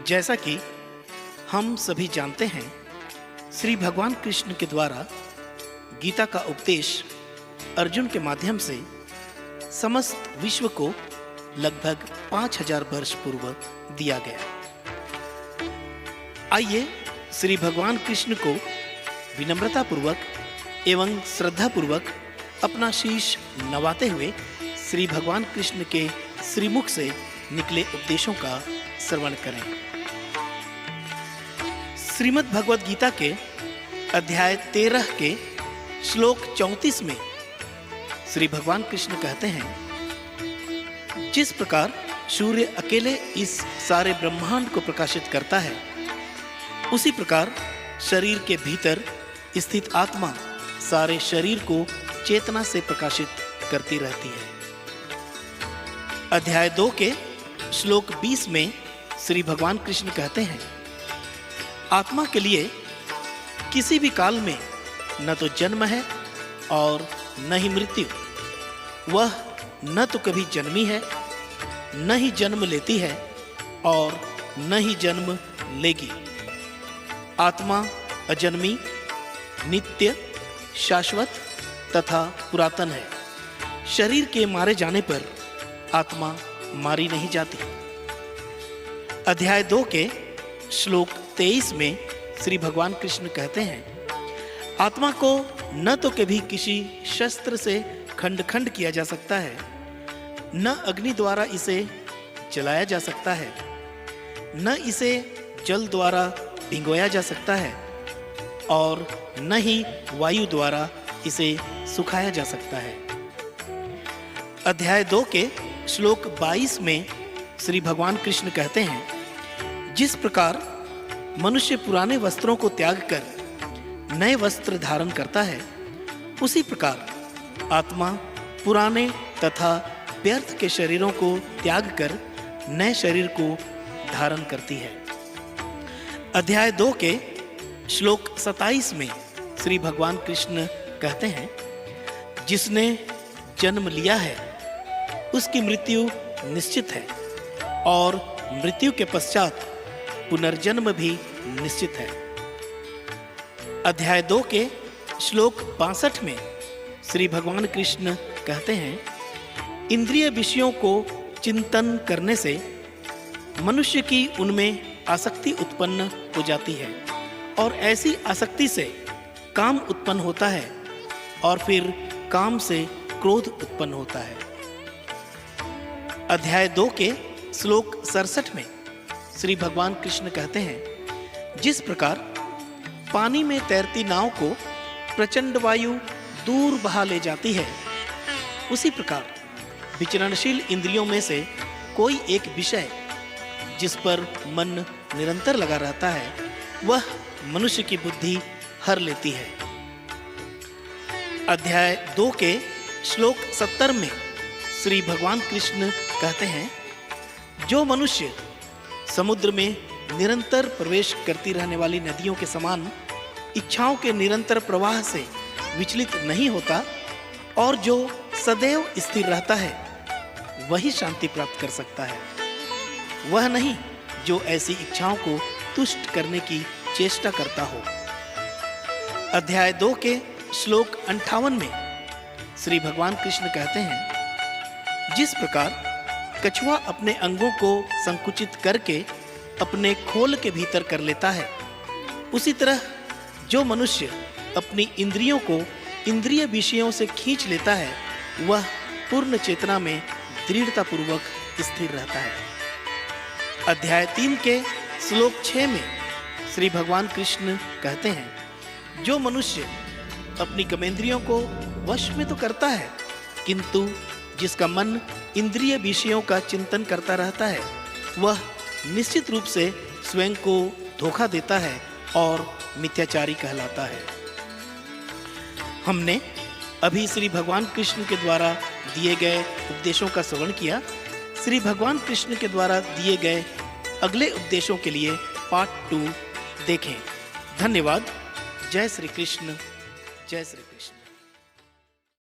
जैसा कि हम सभी जानते हैं, श्री भगवान कृष्ण के द्वारा गीता का उपदेश अर्जुन के माध्यम से समस्त विश्व को लगभग 5000 वर्ष पूर्व दिया गया। आइए श्री भगवान कृष्ण को विनम्रता पूर्वक एवं श्रद्धा पूर्वक अपना शीश नवाते हुए श्री भगवान कृष्ण के श्रीमुख से निकले उपदेशों का श्रवण करें। श्रीमद् भगवद गीता के अध्याय 13 के श्लोक 34 में श्री भगवान कृष्ण कहते हैं, जिस प्रकार सूर्य अकेले इस सारे ब्रह्मांड को प्रकाशित करता है, उसी प्रकार शरीर के भीतर स्थित आत्मा सारे शरीर को चेतना से प्रकाशित करती रहती है। अध्याय 2 के श्लोक 20 में श्री भगवान कृष्ण कहते हैं, आत्मा के लिए किसी भी काल में न तो जन्म है और न ही मृत्यु। वह न तो कभी जन्मी है, न ही जन्म लेती है और न ही जन्म लेगी। आत्मा अजन्मी, नित्य, शाश्वत तथा पुरातन है। शरीर के मारे जाने पर आत्मा मारी नहीं जाती। अध्याय 2 के श्लोक 23 में श्री भगवान कृष्ण कहते हैं, आत्मा को न तो कभी किसी शस्त्र से खंड खंड किया जा सकता है, न अग्नि द्वारा इसे जलाया जा सकता है, न इसे जल द्वारा भिगोया जा सकता है और न ही वायु द्वारा इसे सुखाया जा सकता है। अध्याय 2 के श्लोक 22 में श्री भगवान कृष्ण कहते हैं, जिस प्रकार मनुष्य पुराने वस्त्रों को त्याग कर नए वस्त्र धारण करता है, उसी प्रकार आत्मा पुराने तथा व्यर्थ के शरीरों को त्याग कर नए शरीर को धारण करती है। अध्याय 2 के श्लोक 27 में श्री भगवान कृष्ण कहते हैं, जिसने जन्म लिया है उसकी मृत्यु निश्चित है और मृत्यु के पश्चात पुनर्जन्म भी निश्चित है। अध्याय 2 के श्लोक 62 में श्री भगवान कृष्ण कहते हैं, इंद्रिय विषयों को चिंतन करने से मनुष्य की उनमें आसक्ति उत्पन्न हो जाती है और ऐसी आसक्ति से काम उत्पन्न होता है और फिर काम से क्रोध उत्पन्न होता है। अध्याय 2 के श्लोक 67 में श्री भगवान कृष्ण कहते हैं, जिस प्रकार पानी में तैरती नाव को प्रचंड वायु दूर बहा ले जाती है, उसी प्रकार विचरणशील इंद्रियों में से कोई एक विषय जिस पर मन निरंतर लगा रहता है, वह मनुष्य की बुद्धि हर लेती है। अध्याय 2 के श्लोक 70 में श्री भगवान कृष्ण कहते हैं, जो मनुष्य समुद्र में निरंतर प्रवेश करती रहने वाली नदियों के समान इच्छाओं के निरंतर प्रवाह से विचलित नहीं होता और जो सदैव स्थिर रहता है, वही शांति प्राप्त कर सकता है। वह नहीं जो ऐसी इच्छाओं को तुष्ट करने की चेष्टा करता हो। अध्याय 2 के श्लोक 58 में श्री भगवान कृष्ण कहते हैं, जिस प्रकार कछुआ अपने अंगों को संकुचित करके अपने खोल के भीतर कर लेता है, उसी तरह जो मनुष्य अपनी इंद्रियों को इंद्रिय विषयों से खींच लेता है, वह पूर्ण चेतना में दृढ़ता पूर्वक स्थिर रहता है। अध्याय 3 के श्लोक 6 में श्री भगवान कृष्ण कहते हैं, जो मनुष्य अपनी कर्मेंद्रियों को वश में तो करता है, किंतु जिसका मन इंद्रिय विषयों का चिंतन करता रहता है, वह निश्चित रूप से स्वयं को धोखा देता है और मिथ्याचारी कहलाता है। हमने अभी श्री भगवान कृष्ण के द्वारा दिए गए उपदेशों का श्रवण किया। श्री भगवान कृष्ण के द्वारा दिए गए अगले उपदेशों के लिए पार्ट 2 देखें। धन्यवाद। जय श्री कृष्ण। जय श्री कृष्ण।